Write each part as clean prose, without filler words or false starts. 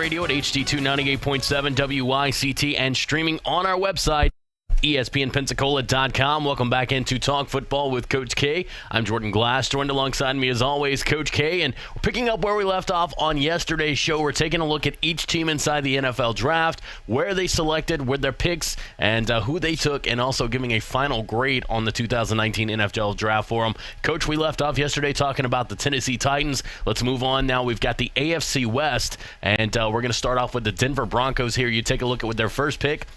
radio at HD2 98.7 WYCT and streaming on our website, ESPNpensacola945. Welcome back into Talk Football with Coach K. I'm Jordan Glass, joined alongside me as always, Coach K, and we're picking up where we left off on yesterday's show. We're taking a look at each team inside the NFL draft, where they selected, with their picks, and who they took, and also giving a final grade on the 2019 NFL draft for them. Coach, we left off yesterday talking about the Tennessee Titans. Let's move on now. We've got the AFC West, and we're going to start off with the Denver Broncos here. You take a look at with their first pick.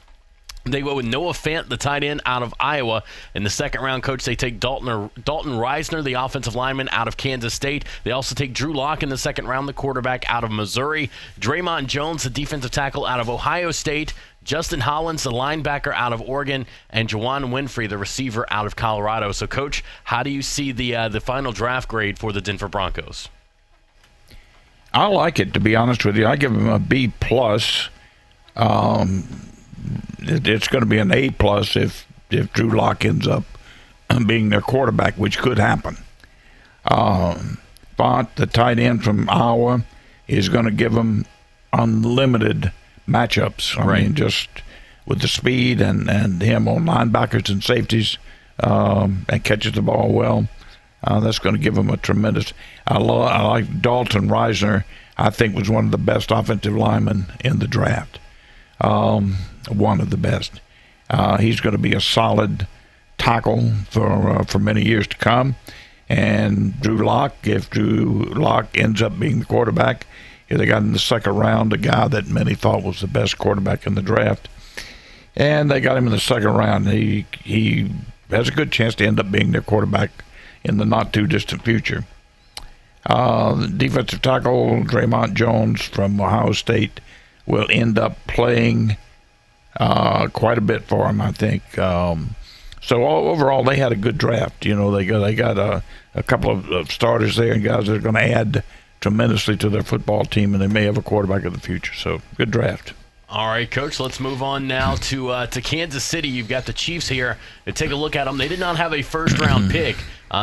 They go with Noah Fant, the tight end out of Iowa. In the second round, Coach, they take Dalton Reisner, the offensive lineman out of Kansas State. They also take Drew Lock in the second round, the quarterback out of Missouri. Draymond Jones, the defensive tackle out of Ohio State. Justin Hollins, the linebacker out of Oregon. And Juwan Winfrey, the receiver out of Colorado. So, Coach, how do you see the final draft grade for the Denver Broncos? I like it, to be honest with you. I give them a B+. It's going to be an A+ if Drew Lock ends up being their quarterback, which could happen. Font, the tight end from Iowa, is going to give them unlimited matchups. I mean, just with the speed and him on linebackers and safeties, and catches the ball well. That's going to give them a tremendous. I like Dalton Reisner. I think was one of the best offensive linemen in the draft. One of the best. He's going to be a solid tackle for many years to come. And Drew Lock, if Drew Lock ends up being the quarterback, they got in the second round a guy that many thought was the best quarterback in the draft, and they got him in the second round. He has a good chance to end up being their quarterback in the not too distant future. The defensive tackle Draymond Jones from Ohio State will end up playing quite a bit for him, I think. So overall, they had a good draft. You know, they got a couple of starters there and guys that are going to add tremendously to their football team, and they may have a quarterback of the future. So good draft. All right, Coach, let's move on now to Kansas City. You've got the Chiefs here. To take a look at them, they did not have a first-round pick,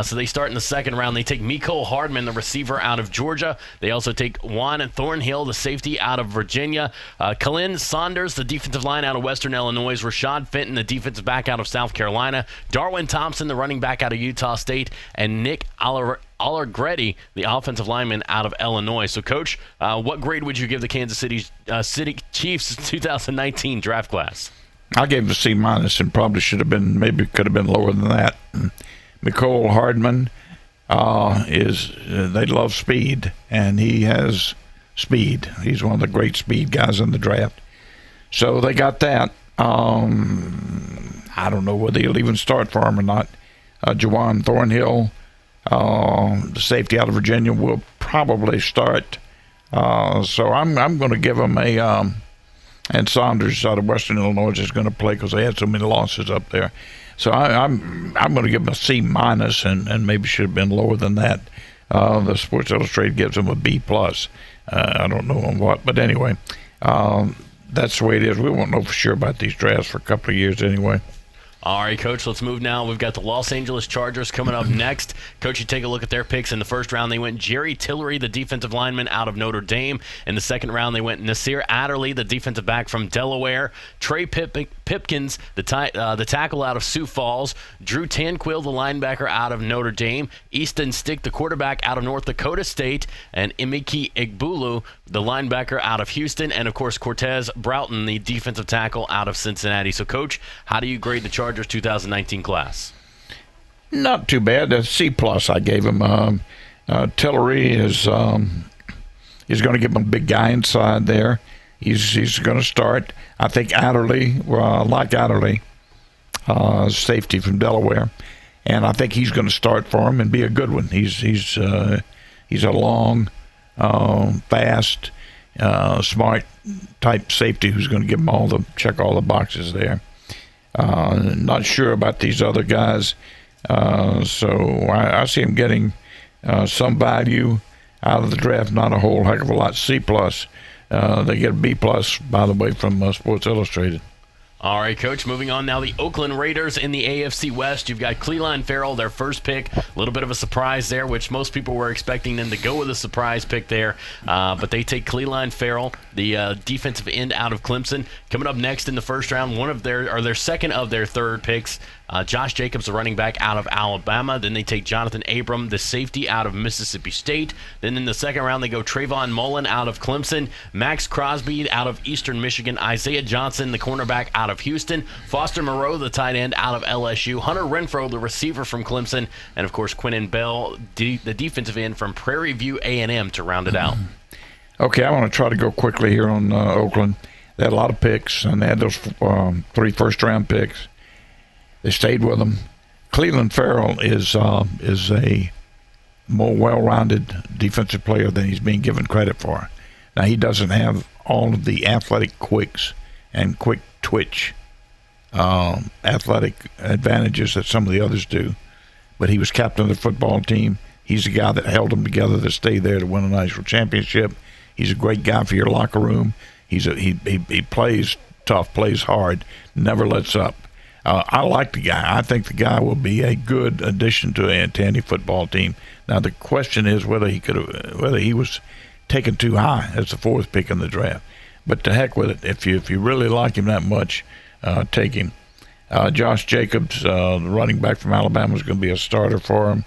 so they start in the second round. They take Mecole Hardman, the receiver out of Georgia. They also take Juan Thornhill, the safety out of Virginia. Kalen Saunders, the defensive line out of Western Illinois. Rashad Fenton, the defensive back out of South Carolina. Darwin Thompson, the running back out of Utah State. And Nick Allegretti, the offensive lineman out of Illinois. So, Coach, what grade would you give the Kansas City Chiefs 2019 draft class? I gave it a C- and probably could have been lower than that. Mecole Hardman they love speed, and he has speed. He's one of the great speed guys in the draft. So they got that. I don't know whether he'll even start for him or not. Juwan Thornhill, the safety out of Virginia, will probably start. So I'm going to give him a. And Saunders out of Western Illinois is going to play because they had so many losses up there. So I'm going to give him a C- and maybe should have been lower than that. The Sports Illustrated gives him a B+. I don't know on what, but anyway, that's the way it is. We won't know for sure about these drafts for a couple of years anyway. All right, Coach, let's move now. We've got the Los Angeles Chargers coming up next. Coach, you take a look at their picks. In the first round, they went Jerry Tillery, the defensive lineman out of Notre Dame. In the second round, they went Nasir Adderley, the defensive back from Delaware. Trey Pipkins, the tackle out of Sioux Falls. Drew Tanquill, the linebacker out of Notre Dame. Easton Stick, the quarterback out of North Dakota State. And Emeka Egbulu, the linebacker out of Houston. And, of course, Cortez Broughton, the defensive tackle out of Cincinnati. So, Coach, how do you grade the Chargers 2019 class? Not too bad. A C+ I gave him. Tillery is going to give him a big guy inside there. He's going to start. I think Adderley, I like Adderley, safety from Delaware, and I think he's going to start for him and be a good one. He's a long, fast, smart type safety who's going to give him check all the boxes there. Not sure about these other guys, so I see him getting some value out of the draft. Not a whole heck of a lot. C+. They get a B+, by the way, from Sports Illustrated. All right, Coach, moving on now. The Oakland Raiders in the AFC West. You've got Cleveland Farrell, their first pick. A little bit of a surprise there, which most people were expecting them to go with a surprise pick there. But they take Cleveland Farrell, the defensive end out of Clemson. Coming up next in the first round, their second of their third picks, Josh Jacobs, the running back out of Alabama. Then they take Jonathan Abram, the safety out of Mississippi State. Then in the second round, they go Trayvon Mullen out of Clemson, Max Crosby out of Eastern Michigan, Isaiah Johnson, the cornerback out of Houston, Foster Moreau, the tight end out of LSU, Hunter Renfrow, the receiver from Clemson, and of course Quinnen Bell, the defensive end from Prairie View A&M to round it out. Okay, I want to try to go quickly here on Oakland. They had a lot of picks, and they had those 3 first-round picks. They stayed with them. Cleveland Farrell is a more well-rounded defensive player than he's being given credit for. Now, he doesn't have all of the athletic quicks and quick twitch athletic advantages that some of the others do, but he was captain of the football team. He's the guy that held them together to stay there to win a national championship. He's a great guy for your locker room. He plays tough, plays hard, never lets up. I like the guy. I think the guy will be a good addition to any football team. Now the question is whether he was taken too high as the 4th pick in the draft. But to heck with it. If you really like him that much, take him. Josh Jacobs, the running back from Alabama, is going to be a starter for him.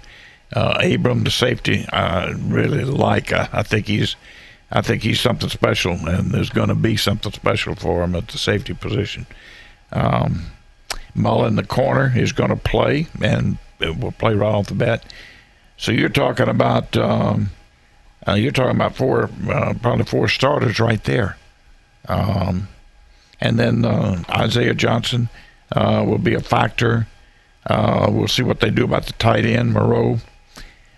Abram, the safety, I really like. I think he's something special, and there's going to be something special for him at the safety position. Mullen, the corner, is going to play, and will play right off the bat. So you're talking about probably 4 starters right there. And then Isaiah Johnson will be a factor. We'll see what they do about the tight end, Moreau.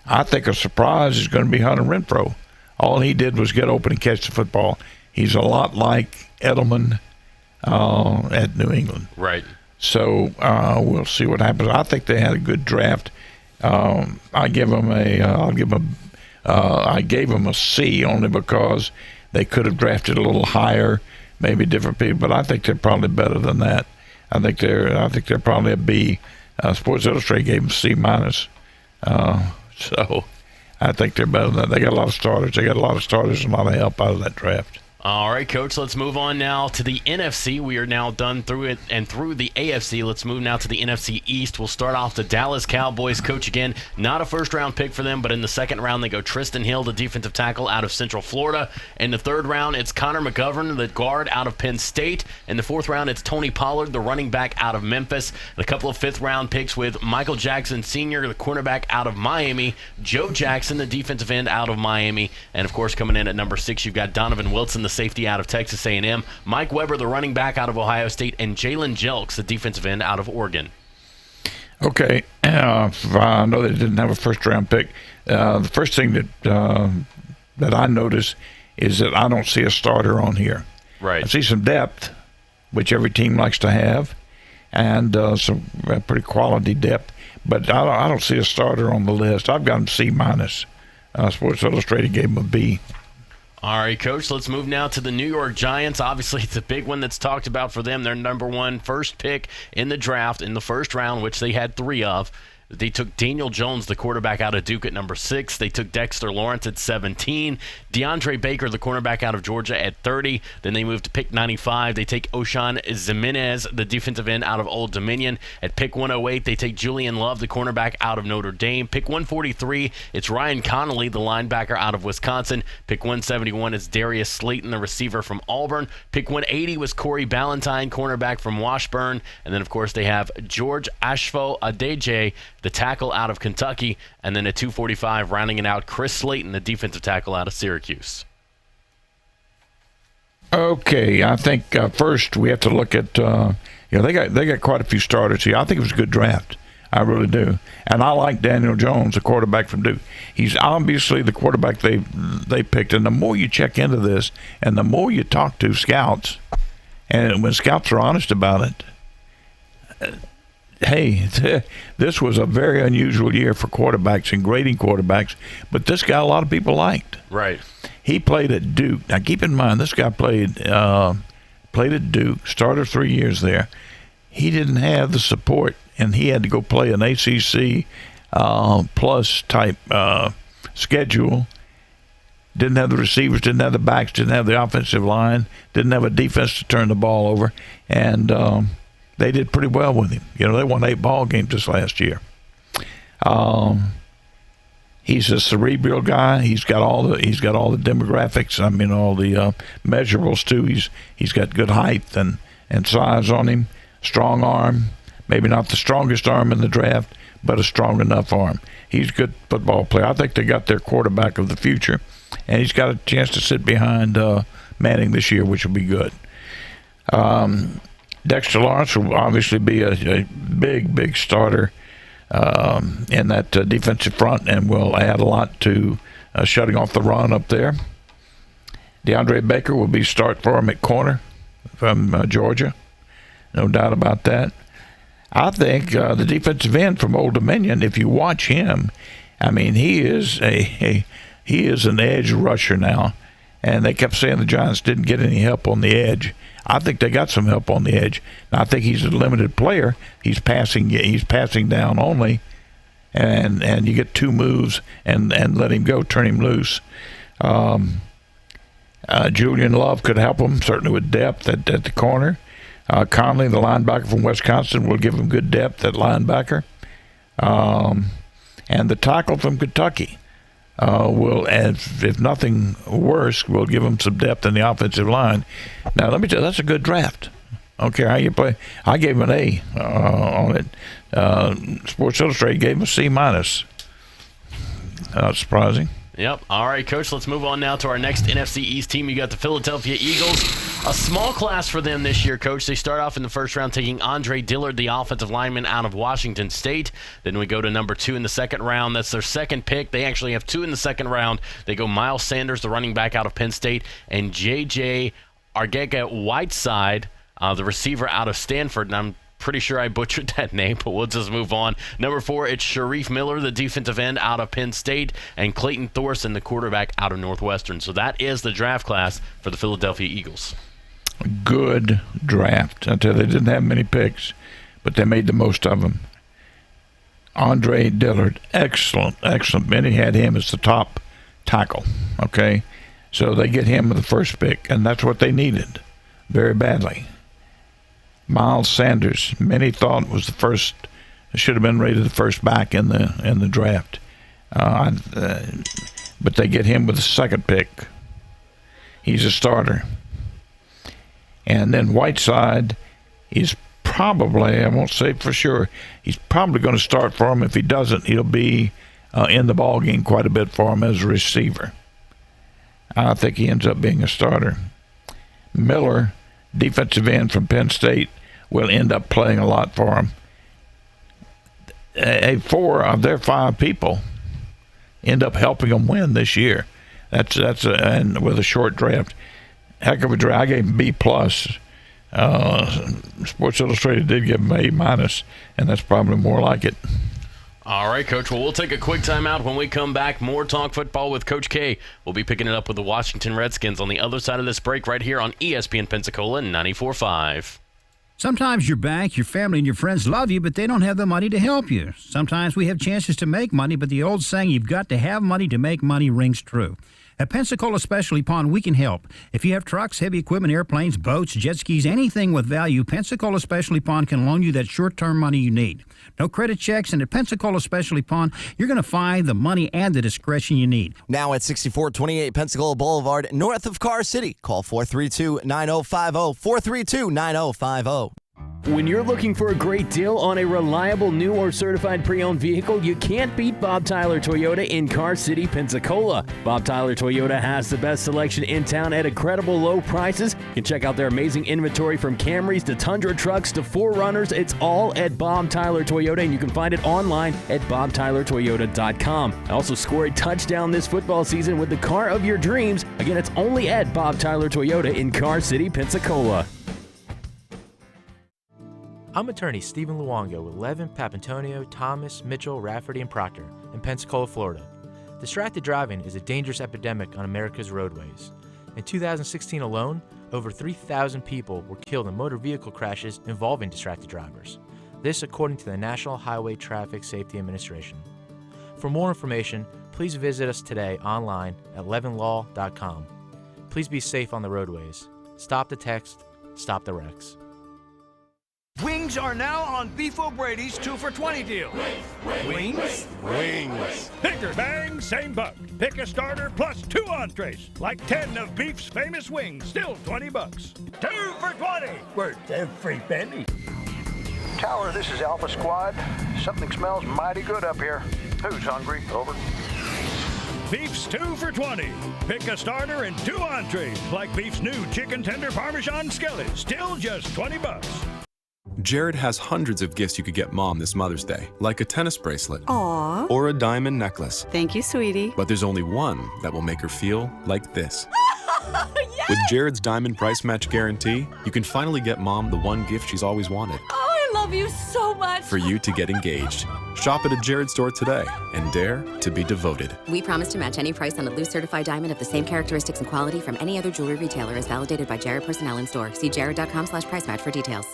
I think a surprise is going to be Hunter Renfrow. All he did was get open and catch the football. He's a lot like Edelman at New England. Right. So we'll see what happens. I think they had a good draft. I gave them a C only because they could have drafted a little higher, maybe different people. But I think they're probably better than that. I think they're probably a B. Sports Illustrated gave them C minus. So I think they're better than that. They got a lot of starters. And a lot of help out of that draft. All right, Coach, let's move on now to the NFC. We are now done through it and through the AFC. Let's move now to the NFC East. We'll start off the Dallas Cowboys. Coach, again, not a first-round pick for them, but in the second round, they go Tristan Hill, the defensive tackle out of Central Florida. In the third round, it's Connor McGovern, the guard out of Penn State. In the fourth round, it's Tony Pollard, the running back out of Memphis. And a couple of fifth-round picks with Michael Jackson Sr., the cornerback out of Miami, Joe Jackson, the defensive end out of Miami, and, of course, coming in at number 6, you've got Donovan Wilson, the safety out of Texas A&M, Mike Weber, the running back out of Ohio State, and Jalen Jelks, the defensive end out of Oregon. Okay, I know they didn't have a first-round pick. The first thing that I notice is that I don't see a starter on here. Right. I see some depth, which every team likes to have, and some pretty quality depth, but I don't see a starter on the list. I've got them C minus. Sports Illustrated gave them a B. All right, Coach, let's move now to the New York Giants. Obviously, it's a big one that's talked about for them. Their number 1 first pick in the draft in the first round, which they had 3 of. They took Daniel Jones, the quarterback out of Duke, at number 6. They took Dexter Lawrence at 17. DeAndre Baker, the cornerback out of Georgia, at 30. Then they moved to pick 95. They take Oshan Jimenez, the defensive end out of Old Dominion. At pick 108, they take Julian Love, the cornerback out of Notre Dame. Pick 143, it's Ryan Connolly, the linebacker out of Wisconsin. Pick 171 is Darius Slayton, the receiver from Auburn. Pick 180 was Corey Ballantyne, cornerback from Washburn. And then, of course, they have George Ashfo Adeje, the tackle out of Kentucky, and then at 245, rounding it out, Chris Slayton, the defensive tackle out of Syracuse. Okay, I think first we have to look at they got quite a few starters here. I think it was a good draft. I really do, and I like Daniel Jones, the quarterback from Duke. He's obviously the quarterback they picked, and the more you check into this, and the more you talk to scouts, and when scouts are honest about it. Hey, this was a very unusual year for quarterbacks and grading quarterbacks, but this guy a lot of people liked. Right. He played at Duke. Now, keep in mind, this guy played played at Duke, started 3 years there. He didn't have the support, and he had to go play an ACC plus type schedule. Didn't have the receivers, didn't have the backs, didn't have the offensive line, didn't have a defense to turn the ball over, and they did pretty well with him. They won 8 ball games this last year. He's a cerebral guy. He's got all the demographics. I mean, all the measurables too. He's got good height and size on him. Strong arm. Maybe not the strongest arm in the draft, but a strong enough arm. He's a good football player. I think they got their quarterback of the future, and he's got a chance to sit behind Manning this year, which will be good. Dexter Lawrence will obviously be a big starter in that defensive front, and will add a lot to shutting off the run up there. DeAndre Baker will be start for him at corner from Georgia. No doubt about that. I think the defensive end from Old Dominion, if you watch him, I mean, he is an edge rusher now. And they kept saying the Giants didn't get any help on the edge. I think they got some help on the edge. Now, I think he's a limited player. He's passing down only, and you get 2 moves and let him go, turn him loose. Julian Love could help him, certainly with depth at the corner. Conley, the linebacker from Wisconsin, will give him good depth at linebacker. And the tackle from Kentucky will, if nothing worse, will give him some depth in the offensive line. Now, let me tell you, that's a good draft. I don't care how you play. I gave him an A on it. Sports Illustrated gave him a C-. Not surprising. Yep. All right, Coach, let's move on now to our next NFC East team. You got the Philadelphia Eagles. A small class for them this year, Coach. They start off in the first round taking Andre Dillard, the offensive lineman out of Washington State. Then we go to number 2 in the second round. That's their second pick. They actually have 2 in the second round. They go Miles Sanders, the running back out of Penn State, and J.J. Arcega-Whiteside, the receiver out of Stanford. And I'm pretty sure I butchered that name, but we'll just move on. Number 4, it's Sharif Miller, the defensive end out of Penn State, and Clayton Thorson, the quarterback out of Northwestern. So that is the draft class for the Philadelphia Eagles. Good draft. I tell you, they didn't have many picks, but they made the most of them. Andre Dillard, excellent. Many had him as the top tackle, okay? So they get him with the first pick, and that's what they needed very badly. Miles Sanders, many thought was the first, should have been rated the first back in the draft. But they get him with the second pick. He's a starter. And then Whiteside is probably, I won't say for sure, he's probably going to start for him. If he doesn't, he'll be in the ball game quite a bit for him as a receiver. I think he ends up being a starter. Miller, defensive end from Penn State, will end up playing a lot for him. 4 of their 5 people end up helping them win this year. And with a short draft, heck of a draft. I gave him B+. Sports Illustrated did give him A-, and that's probably more like it. All right, Coach. Well, we'll take a quick timeout. When we come back, more Talk Football with Coach K. We'll be picking it up with the Washington Redskins on the other side of this break right here on ESPN Pensacola 94.5. Sometimes your bank, your family, and your friends love you, but they don't have the money to help you. Sometimes we have chances to make money, but the old saying, you've got to have money to make money, rings true. At Pensacola Specialty Pond, we can help. If you have trucks, heavy equipment, airplanes, boats, jet skis, anything with value, Pensacola Specialty Pond can loan you that short-term money you need. No credit checks, and at Pensacola Specialty Pond, you're going to find the money and the discretion you need. Now at 6428 Pensacola Boulevard, north of Car City. Call 432-9050, 432-9050. When you're looking for a great deal on a reliable new or certified pre-owned vehicle, you can't beat Bob Tyler Toyota in Car City, Pensacola. Bob Tyler Toyota has the best selection in town at incredible low prices. You can check out their amazing inventory from Camrys to Tundra trucks to 4Runners. It's all at Bob Tyler Toyota, and you can find it online at bobtylertoyota.com. Also score a touchdown this football season with the car of your dreams. Again, it's only at Bob Tyler Toyota in Car City, Pensacola. I'm attorney Stephen Luongo with Levin, Papantonio, Thomas, Mitchell, Rafferty, and Proctor in Pensacola, Florida. Distracted driving is a dangerous epidemic on America's roadways. In 2016 alone, over 3,000 people were killed in motor vehicle crashes involving distracted drivers. This according to the National Highway Traffic Safety Administration. For more information, please visit us today online at levinlaw.com. Please be safe on the roadways. Stop the text, stop the wrecks. Wings are now on Beef O'Brady's 2 for $20 deal. Wings? Wings. Pick or bang, same buck. Pick a starter plus 2 entrees. Like 10 of Beef's famous wings, still $20. 2 for $20. Worth every penny. Tower, this is Alpha Squad. Something smells mighty good up here. Who's hungry? Over. Beef's 2 for $20. Pick a starter and 2 entrees. Like Beef's new chicken tender Parmesan skillet, still just $20. Jared has hundreds of gifts you could get Mom this Mother's Day, like a tennis bracelet. Aww. Or a diamond necklace. Thank you, sweetie. But there's only one that will make her feel like this. Yes! With Jared's Diamond Price Match Guarantee, you can finally get Mom the one gift she's always wanted. Oh, I love you so much. For you to get engaged. Shop at a Jared store today and dare to be devoted. We promise to match any price on a loose certified diamond of the same characteristics and quality from any other jewelry retailer as validated by Jared personnel in store. See jared.com/price match for details.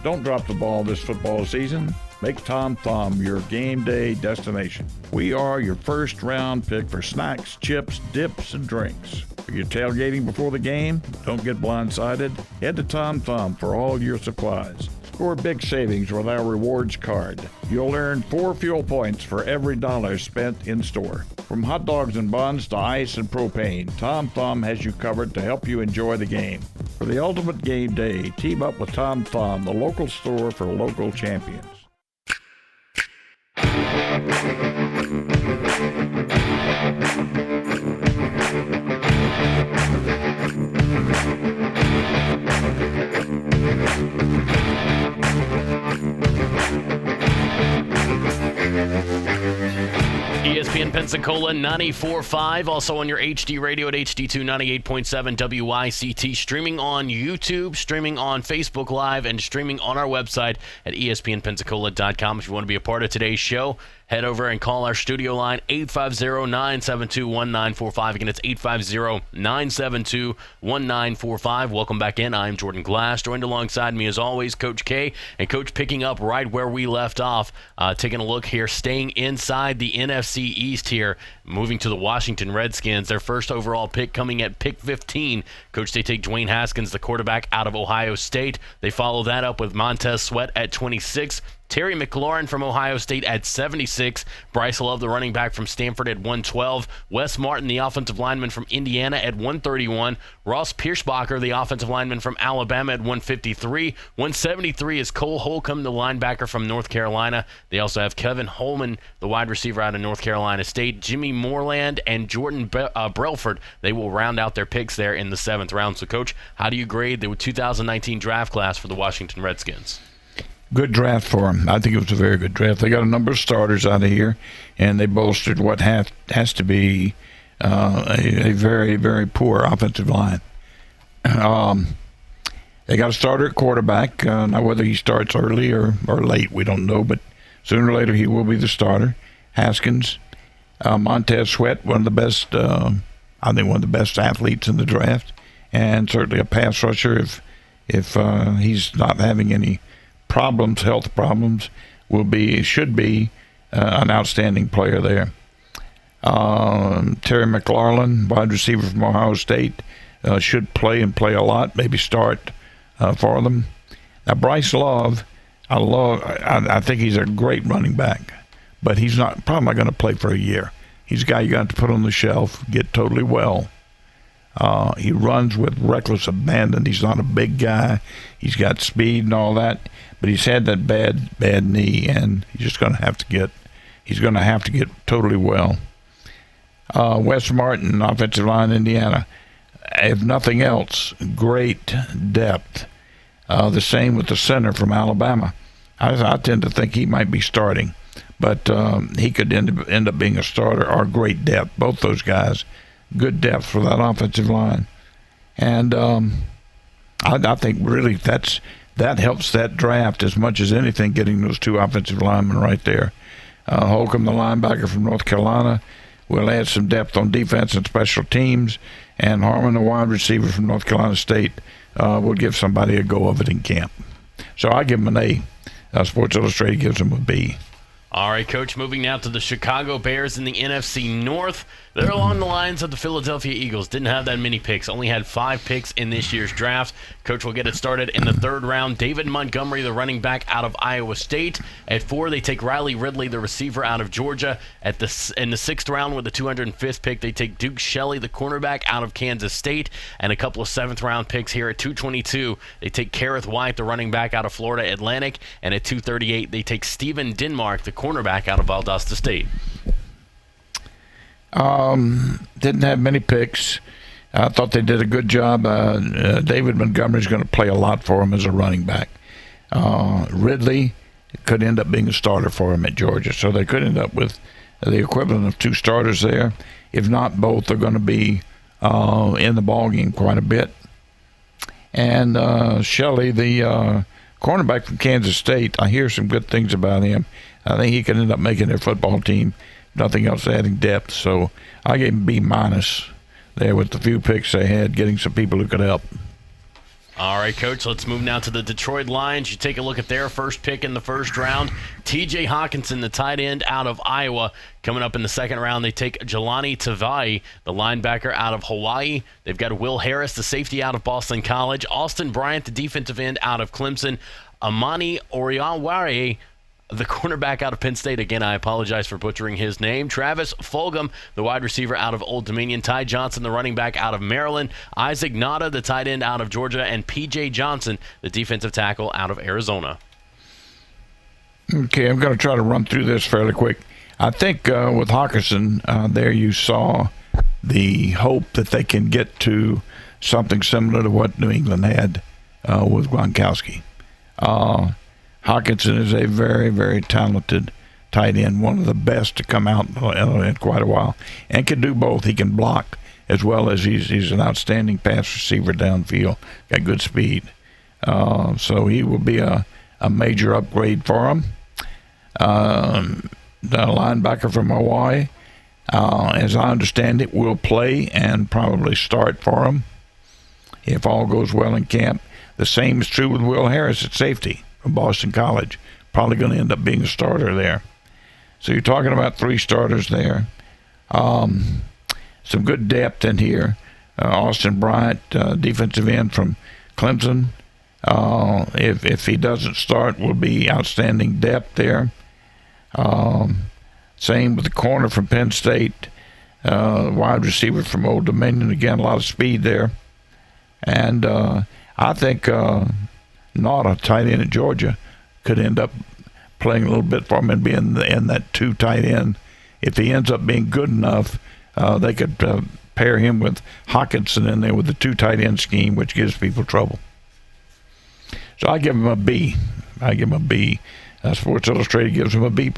Don't drop the ball this football season. Make Tom Thumb your game day destination. We are your first round pick for snacks, chips, dips, and drinks. Are you tailgating before the game? Don't get blindsided. Head to Tom Thumb for all your supplies. Score big savings with our rewards card. You'll earn 4 fuel points for every $1 spent in store. From hot dogs and buns to ice and propane, Tom Thumb has you covered to help you enjoy the game. For the ultimate game day, team up with Tom Thumb, the local store for local champions. ESPN Pensacola 94.5, also on your HD radio at HD2 98.7 WICT, streaming on YouTube, streaming on Facebook Live, and streaming on our website at ESPNpensacola.com. If you want to be a part of today's show, head over and call our studio line, 850-972-1945. Again, it's 850-972-1945. Welcome back in. I'm Jordan Glass. Joined alongside me, as always, Coach K. And Coach picking up right where we left off, taking a look here, staying inside the NFC East here, moving to the Washington Redskins. Their first overall pick coming at pick 15. Coach, they take Dwayne Haskins, the quarterback out of Ohio State. They follow that up with Montez Sweat at 26. Terry McLaurin from Ohio State at 76. Bryce Love, the running back from Stanford, at 112. Wes Martin, the offensive lineman from Indiana, at 131. Ross Pierschbacher, the offensive lineman from Alabama, at 153. 173 is Cole Holcomb, the linebacker from North Carolina. They also have Kevin Holman, the wide receiver out of North Carolina State. Jimmy Moreland and Jordan Brelford, they will round out their picks there in the 7th round. So, Coach, how do you grade the 2019 draft class for the Washington Redskins? Good draft for them. I think it was a very good draft. They got a number of starters out of here, and they bolstered what has to be a very, very poor offensive line. They got a starter at quarterback. Now, whether he starts early or late, we don't know, but sooner or later he will be the starter. Haskins, Montez Sweat, one of the best, I think one of the best athletes in the draft, and certainly a pass rusher if he's not having any health problems, should be an outstanding player there. Terry McLaurin, wide receiver from Ohio State, should play and play a lot, maybe start for them. Now, Bryce Love, I think he's a great running back, but he's probably not going to play for a year. He's a guy you got to put on the shelf, get totally well. He runs with reckless abandon. He's not a big guy. He's got speed and all that, but he's had that bad knee, and he's going to have to get totally well. Wes Martin, offensive line, Indiana. If nothing else, great depth. The same with the center from Alabama. I tend to think he might be starting, but he could end up being a starter or great depth. Both those guys, good depth for that offensive line. And I think really that helps that draft as much as anything, getting those two offensive linemen right there. Holcomb, the linebacker from North Carolina, will add some depth on defense and special teams. And Harmon, the wide receiver from North Carolina State, will give somebody a go of it in camp. So I give him an A. Sports Illustrated gives him a B. All right, Coach, moving now to the Chicago Bears in the NFC North. They're along the lines of the Philadelphia Eagles. Didn't have that many picks. Only had 5 picks in this year's draft. Coach will get it started in the 3rd round. David Montgomery, the running back out of Iowa State. At 4, they take Riley Ridley, the receiver out of Georgia. In the 6th round with the 205th pick, they take Duke Shelley, the cornerback out of Kansas State. And a couple of 7th-round picks here at 222. They take Kareth White, the running back out of Florida Atlantic. And at 238, they take Steven Denmark, the cornerback out of Valdosta State. Didn't have many picks. I thought they did a good job. David Montgomery's going to play a lot for him as a running back. Ridley could end up being a starter for him at Georgia, so they could end up with the equivalent of 2 starters there. If not, both are going to be in the ballgame quite a bit. And Shelley, the cornerback from Kansas State, I hear some good things about him. I think he could end up making their football team. Nothing else adding depth, so I gave him B- there with the few picks they had, getting some people who could help. All right, Coach, let's move now to the Detroit Lions. You take a look at their first pick in the 1st round. T.J. Hawkinson, the tight end out of Iowa. Coming up in the 2nd round, they take Jelani Tavai, the linebacker out of Hawaii. They've got Will Harris, the safety out of Boston College. Austin Bryant, the defensive end out of Clemson. Amani Oriaware, the cornerback out of Penn State. Again, I apologize for butchering his name. Travis Fulgham, the wide receiver out of Old Dominion. Ty Johnson, the running back out of Maryland. Isaac Nada, the tight end out of Georgia. And P.J. Johnson, the defensive tackle out of Arizona. Okay, I'm going to try to run through this fairly quick. I think with Hawkinson, there you saw the hope that they can get to something similar to what New England had with Gronkowski. Hawkinson is a very, very talented tight end, one of the best to come out in quite a while, and can do both. He can block as well as he's an outstanding pass receiver downfield, got good speed. So he will be a major upgrade for him. The linebacker from Hawaii, as I understand it, will play and probably start for him if all goes well in camp. The same is true with Will Harris at safety from Boston College. Probably going to end up being a starter there. So you're talking about 3 starters there. Some good depth in here. Austin Bryant, defensive end from Clemson. If he doesn't start, will be outstanding depth there. Same with the corner from Penn State. Wide receiver from Old Dominion. Again, a lot of speed there. And I think not a tight end at Georgia could end up playing a little bit for him and being in that 2 tight end. If he ends up being good enough, they could pair him with Hawkinson in there with the 2 tight end scheme, which gives people trouble. So I give him a B. Sports Illustrated gives him a B+.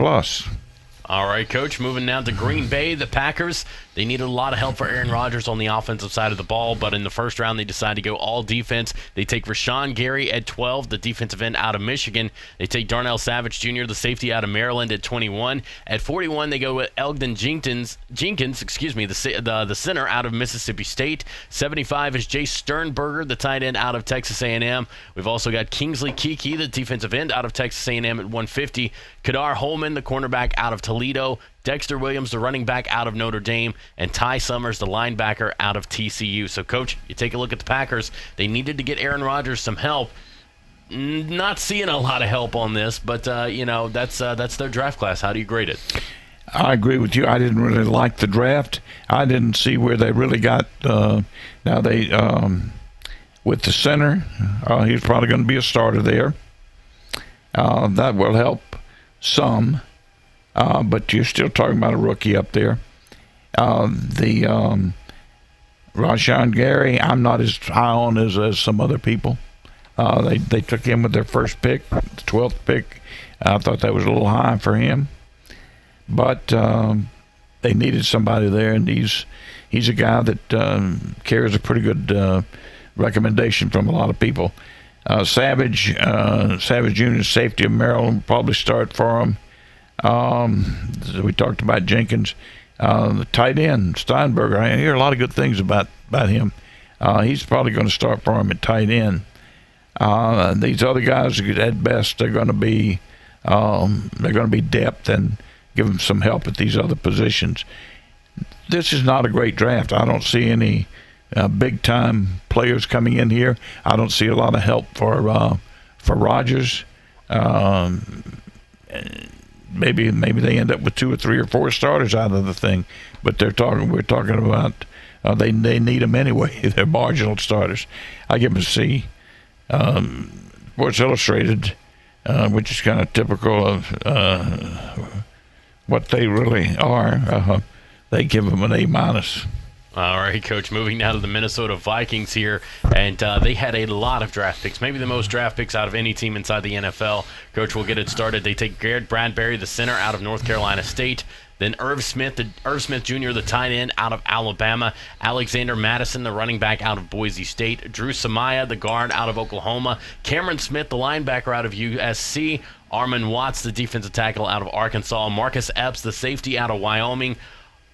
All right, Coach, moving now to Green Bay, the Packers. They needed a lot of help for Aaron Rodgers on the offensive side of the ball, but in the 1st round, they decided to go all defense. They take Rashawn Gary at 12, the defensive end out of Michigan. They take Darnell Savage Jr., the safety out of Maryland, at 21. At 41, they go with Elgin Jenkins, the center out of Mississippi State. 75 is Jay Sternberger, the tight end out of Texas A&M. We've also got Kingsley Keke, the defensive end out of Texas A&M at 150. Kadar Holman, the cornerback out of Toledo. Dexter Williams, the running back out of Notre Dame, and Ty Summers, the linebacker out of TCU. So, Coach, you take a look at the Packers. They needed to get Aaron Rodgers some help. Not seeing a lot of help on this, but, that's their draft class. How do you grade it? I agree with you. I didn't really like the draft. I didn't see where they really got now they with the center, he's probably going to be a starter there. That will help some. But you're still talking about a rookie up there. The Rashawn Gary, I'm not as high on as some other people. They took him with their first pick, the 12th pick. I thought that was a little high for him. But they needed somebody there, and he's a guy that carries a pretty good recommendation from a lot of people. Savage Jr., safety of Maryland, will probably start for him. We talked about Jenkins. The tight end, Steinberger. I hear a lot of good things about about him. He's probably going to start for him at tight end. These other guys, at best, they're going to be depth and give them some help at these other positions. This is not a great draft. I don't see any big-time players coming in here. I don't see a lot of help for Rodgers. Maybe they end up with 2 or 3 or 4 starters out of the thing, but we're talking about they need them anyway. They're marginal starters. I give them a C. Sports Illustrated, which is kind of typical of what they really are. They give them an A-. All right, Coach, moving now to the Minnesota Vikings here, and they had a lot of draft picks, maybe the most draft picks out of any team inside the NFL. Coach, we'll get it started. They take Garrett Bradbury, the center, out of North Carolina State. Then Irv Smith Jr., the tight end, out of Alabama. Alexander Madison, the running back, out of Boise State. Drew Samaya, the guard, out of Oklahoma. Cameron Smith, the linebacker, out of USC. Armon Watts, the defensive tackle, out of Arkansas. Marcus Epps, the safety, out of Wyoming.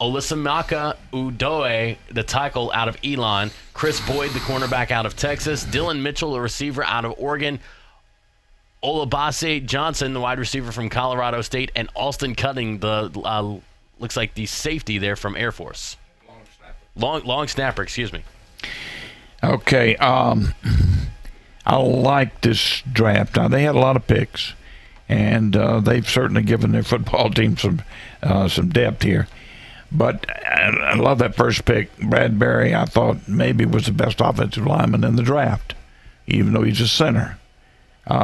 Olisamaka Udoe, the tackle, out of Elon. Chris Boyd, the cornerback, out of Texas. Dylan Mitchell, the receiver, out of Oregon. Olabase Johnson, the wide receiver from Colorado State. And Alston Cutting, the looks like the safety there from Air Force. Long snapper, excuse me. Okay, I like this draft. Now, they had a lot of picks, and they've certainly given their football team some depth here. But I love that first pick. Bradbury, I thought maybe was the best offensive lineman in the draft, even though he's a center.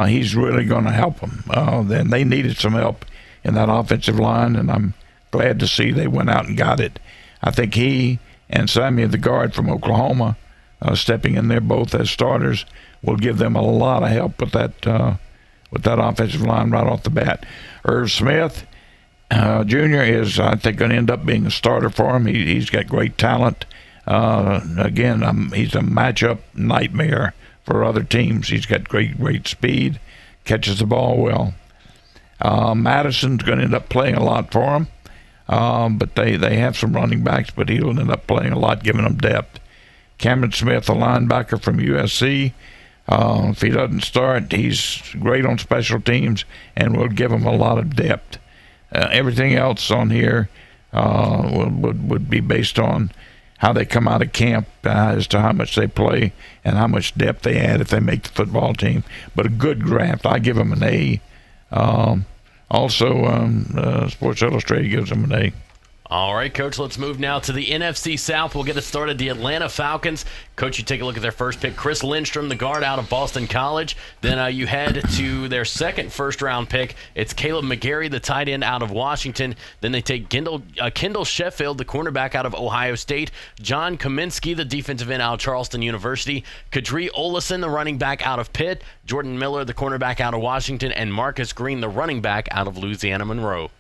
He's really going to help them. Then they needed some help in that offensive line, and I'm glad to see they went out and got it. I think he and Samuel, the guard from Oklahoma, stepping in there both as starters, will give them a lot of help with that offensive line right off the bat. Irv Smith Jr. is, I think, going to end up being a starter for him. He's got great talent. Again, he's a matchup nightmare for other teams. He's got great speed, catches the ball well. Madison's going to end up playing a lot for him, but they have some running backs, but he'll end up playing a lot, giving them depth. Cameron Smith, a linebacker from USC. If he doesn't start, he's great on special teams and will give him a lot of depth. Everything else on here would be based on how they come out of camp as to how much they play and how much depth they add if they make the football team. But a good draft. I give them an A. Sports Illustrated gives them an A. All right, Coach, let's move now to the NFC South. We'll get it started. The Atlanta Falcons. Coach, you take a look at their first pick. Chris Lindstrom, the guard, out of Boston College. Then you head to their second first-round pick. It's Caleb McGarry, the tight end, out of Washington. Then they take Kendall Sheffield, the cornerback, out of Ohio State. John Kaminsky, the defensive end, out of Charleston University. Kadri Olison, the running back, out of Pitt. Jordan Miller, the cornerback, out of Washington. And Marcus Green, the running back, out of Louisiana Monroe.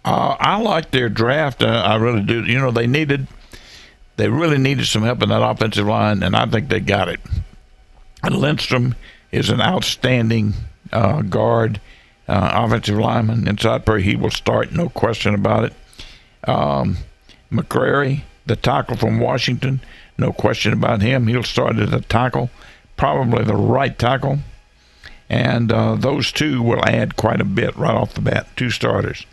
I like their draft. I really do. You know, they really needed some help in that offensive line, and I think they got it. And Lindstrom is an outstanding guard, offensive lineman. Inside play, he will start, no question about it. McCrary, the tackle from Washington, no question about him. He'll start as a tackle, probably the right tackle. And those two will add quite a bit right off the bat, 2 starters.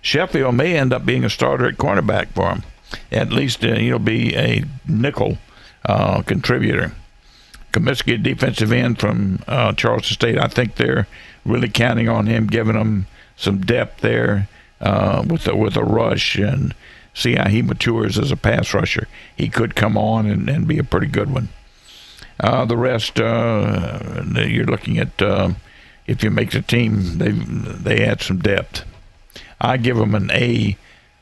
Sheffield may end up being a starter at cornerback for him. At least he'll be a nickel contributor. Kaminsky, defensive end from Charleston State, I think they're really counting on him, giving them some depth there with a rush and see how he matures as a pass rusher. He could come on and be a pretty good one. The rest, you're looking at, if you make the team, they add some depth. I give them an A-.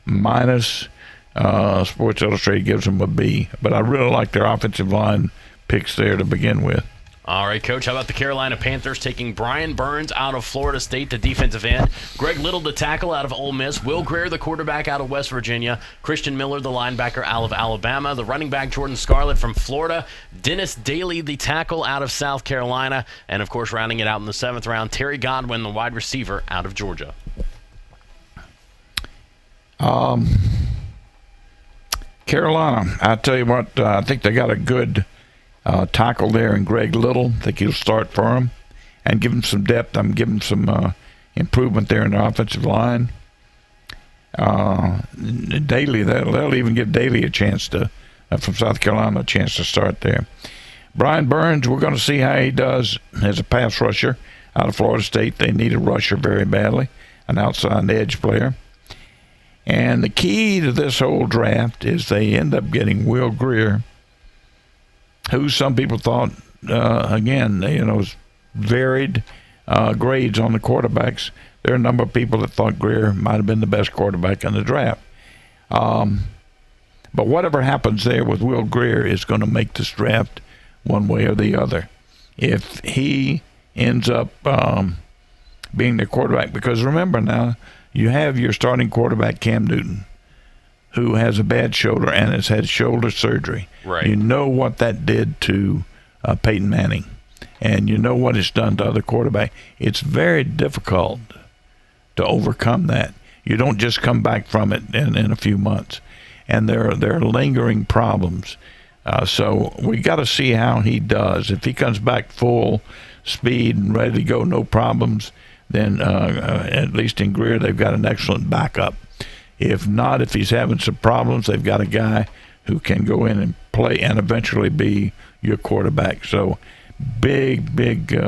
Sports Illustrated gives them a B. But I really like their offensive line picks there to begin with. All right, Coach, how about the Carolina Panthers taking Brian Burns out of Florida State, the defensive end, Greg Little, the tackle, out of Ole Miss, Will Greer, the quarterback, out of West Virginia, Christian Miller, the linebacker, out of Alabama, the running back, Jordan Scarlett from Florida, Dennis Daly, the tackle, out of South Carolina, and, of course, rounding it out in the 7th round, Terry Godwin, the wide receiver, out of Georgia. Carolina, I tell you what, I think they got a good tackle there in Greg Little. I think he'll start for him and give him some depth. I'm giving some improvement there in the offensive line. Daly, they'll even give Daly a chance to, from South Carolina, a chance to start there. Brian Burns, we're going to see how he does as a pass rusher out of Florida State. They need a rusher very badly, an outside edge player. And the key to this whole draft is they end up getting Will Grier, who some people thought, was varied grades on the quarterbacks. There are a number of people that thought Grier might have been the best quarterback in the draft. But whatever happens there with Will Grier is going to make this draft one way or the other. If he ends up being the quarterback, because remember now, you have your starting quarterback, Cam Newton, who has a bad shoulder and has had shoulder surgery. Right. You know what that did to Peyton Manning, and you know what it's done to other quarterbacks. It's very difficult to overcome that. You don't just come back from it in a few months. And there are lingering problems. So we got to see how he does. If he comes back full speed and ready to go, no problems, then at least in Grier, they've got an excellent backup. If not, if he's having some problems, they've got a guy who can go in and play and eventually be your quarterback. So big get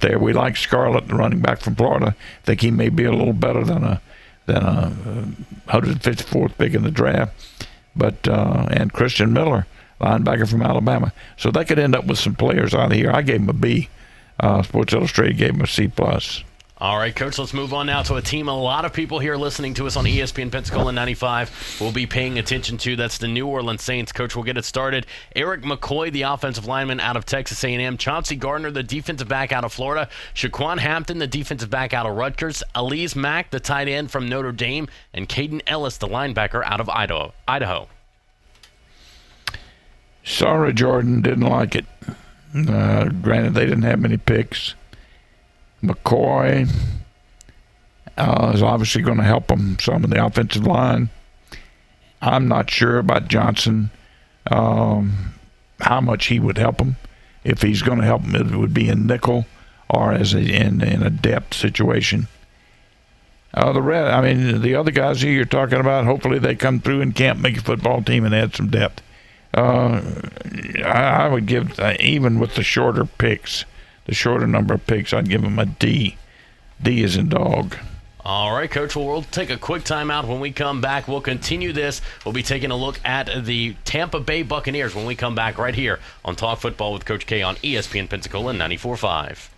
there. We like Scarlett, the running back from Florida. I think he may be a little better than a 154th pick in the draft. But and Christian Miller, linebacker from Alabama. So they could end up with some players out of here. I gave him a B. Sports Illustrated gave him a C+. All right, Coach, let's move on now to a team a lot of people here listening to us on ESPN Pensacola 95 will be paying attention to. That's the New Orleans Saints. Coach, we'll get it started. Eric McCoy, the offensive lineman out of Texas A&M. Chauncey Gardner, the defensive back out of Florida. Shaquan Hampton, the defensive back out of Rutgers. Elise Mack, the tight end from Notre Dame. And Caden Ellis, the linebacker out of Idaho. Sorry, Jordan, didn't like it. Granted, they didn't have many picks. McCoy is obviously going to help them some in the offensive line. I'm not sure about Johnson, how much he would help them. If he's going to help them, it would be in nickel or in a depth situation. The other guys here you're talking about, hopefully they come through and camp, make a football team, and add some depth. I would give, even with the shorter picks, the shorter number of picks, I'd give them a D. D as in dog. All right, Coach. Well, we'll take a quick timeout. When we come back, we'll continue this. We'll be taking a look at the Tampa Bay Buccaneers when we come back right here on Talk Football with Coach K on ESPN Pensacola 94.5.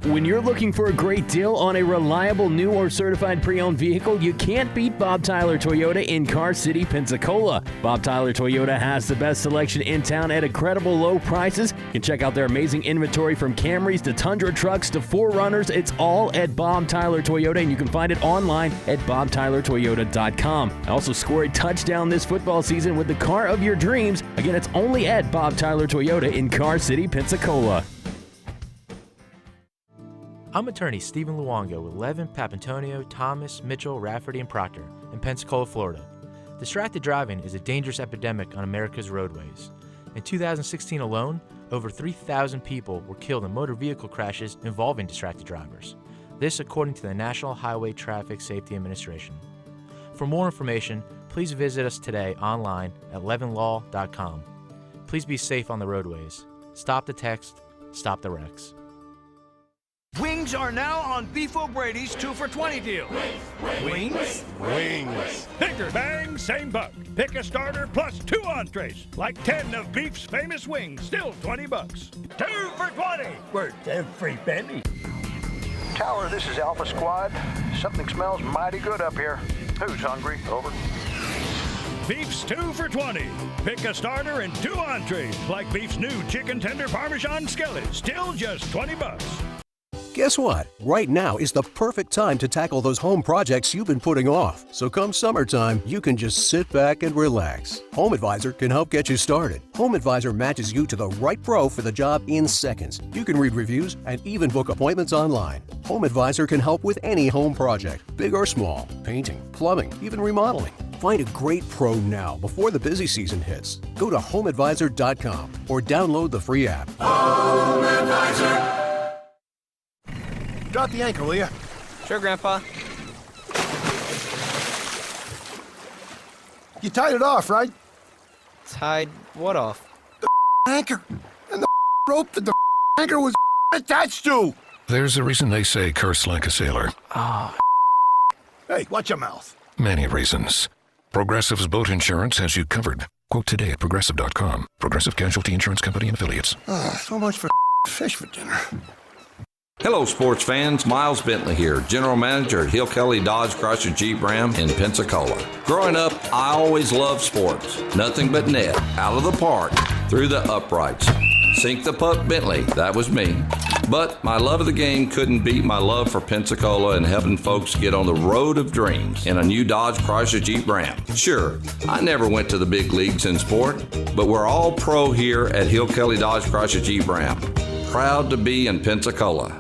When you're looking for a great deal on a reliable new or certified pre-owned vehicle, you can't beat Bob Tyler Toyota in Car City, Pensacola. Bob Tyler Toyota has the best selection in town at incredible low prices. You can check out their amazing inventory from Camrys to Tundra trucks to 4Runners. It's all at Bob Tyler Toyota, and you can find it online at bobtylertoyota.com. Also score a touchdown this football season with the car of your dreams. Again, it's only at Bob Tyler Toyota in Car City, Pensacola. I'm attorney Stephen Luongo with Levin, Papantonio, Thomas, Mitchell, Rafferty, and Proctor in Pensacola, Florida. Distracted driving is a dangerous epidemic on America's roadways. In 2016 alone, over 3,000 people were killed in motor vehicle crashes involving distracted drivers. This according to the National Highway Traffic Safety Administration. For more information, please visit us today online at levinlaw.com. Please be safe on the roadways. Stop the text, stop the wrecks. Wings are now on Beef O'Brady's 2 for $20 deal. Wings? Bigger bang, same buck. Pick a starter plus 2 entrees. Like 10 of Beef's famous wings, still $20. 2 for $20. Worth every penny. Tower, this is Alpha Squad. Something smells mighty good up here. Who's hungry? Over. Beef's 2 for $20. Pick a starter and 2 entrees. Like Beef's new chicken tender Parmesan skillet, still just $20. Guess what? Right now is the perfect time to tackle those home projects you've been putting off. So come summertime, you can just sit back and relax. Home Advisor can help get you started. Home Advisor matches you to the right pro for the job in seconds. You can read reviews and even book appointments online. Home Advisor can help with any home project, big or small, painting, plumbing, even remodeling. Find a great pro now before the busy season hits. Go to HomeAdvisor.com or download the free app. Home Advisor. Drop the anchor, will you? Sure, Grandpa. You tied it off, right? Tied what off? The anchor. And the rope that the anchor was attached to. There's a reason they say curse like a sailor. Oh, hey, watch your mouth. Many reasons. Progressive's boat insurance has you covered. Quote today at Progressive.com. Progressive Casualty Insurance Company and Affiliates. So much for fish for dinner. Hello, sports fans. Miles Bentley here, General Manager at Hill Kelly Dodge Chrysler Jeep Ram in Pensacola. Growing up, I always loved sports. Nothing but net, out of the park, through the uprights. Sink the puck Bentley, that was me. But my love of the game couldn't beat my love for Pensacola and helping folks get on the road of dreams in a new Dodge Chrysler Jeep Ram. Sure, I never went to the big leagues in sport, but we're all pro here at Hill Kelly Dodge Chrysler Jeep Ram. Proud to be in Pensacola.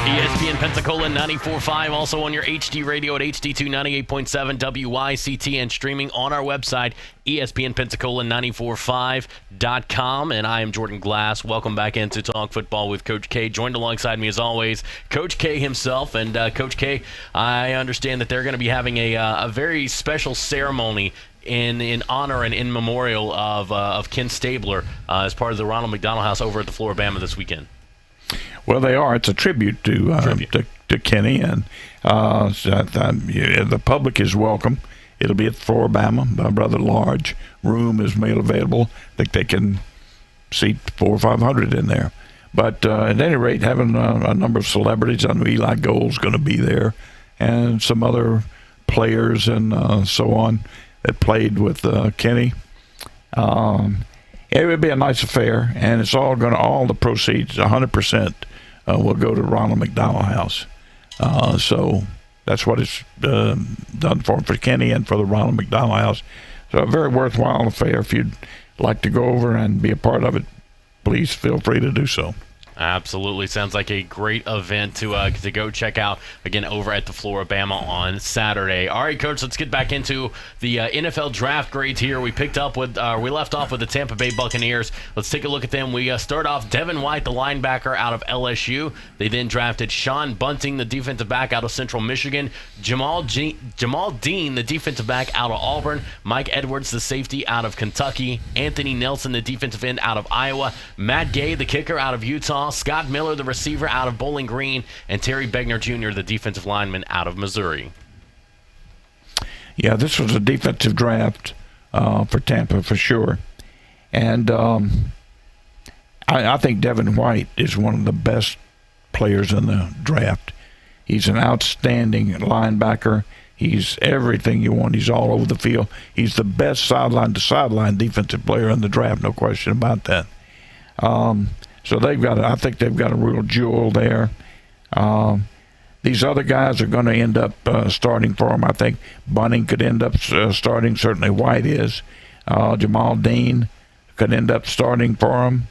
ESPN Pensacola 94.5, also on your HD radio at HD2 98.7 WYCT, and streaming on our website, ESPNpensacola945.com. And I am Jordan Glass. Welcome back into Talk Football with Coach K. Joined alongside me, as always, Coach K himself. And Coach K, I understand that they're going to be having a very special ceremony in honor and in memorial of Ken Stabler as part of the Ronald McDonald House over at the Floribama this weekend. Well, they are. It's a tribute to Kenny, and the public is welcome. It'll be at Floribama. A rather large room is made available. I think they can seat 400 or 500 in there. But at any rate, having a number of celebrities, I know Eli Gold's going to be there, and some other players and so on that played with Kenny. It would be a nice affair, and it's all the proceeds, 100%, will go to Ronald McDonald House. So that's what it's done for Kenny and for the Ronald McDonald House. So a very worthwhile affair. If you'd like to go over and be a part of it, please feel free to do so. Absolutely. Sounds like a great event to go check out, again, over at the Floribama on Saturday. All right, Coach, let's get back into the NFL draft grades here. We left off with the Tampa Bay Buccaneers. Let's take a look at them. We start off Devin White, the linebacker out of LSU. They then drafted Sean Bunting, the defensive back out of Central Michigan. Jamal Dean, the defensive back out of Auburn. Mike Edwards, the safety out of Kentucky. Anthony Nelson, the defensive end out of Iowa. Matt Gay, the kicker out of Utah. Scott Miller, the receiver out of Bowling Green, and Terry Begner Jr., the defensive lineman out of Missouri. Yeah, this was a defensive draft for Tampa for sure. And I think Devin White is one of the best players in the draft. He's an outstanding linebacker. He's everything you want. He's all over the field. He's the best sideline-to-sideline defensive player in the draft, no question about that. So I think they've got a real jewel there. These other guys are going to end up starting for them. I think Bunting could end up starting. Certainly White is. Jamal Dean could end up starting for him.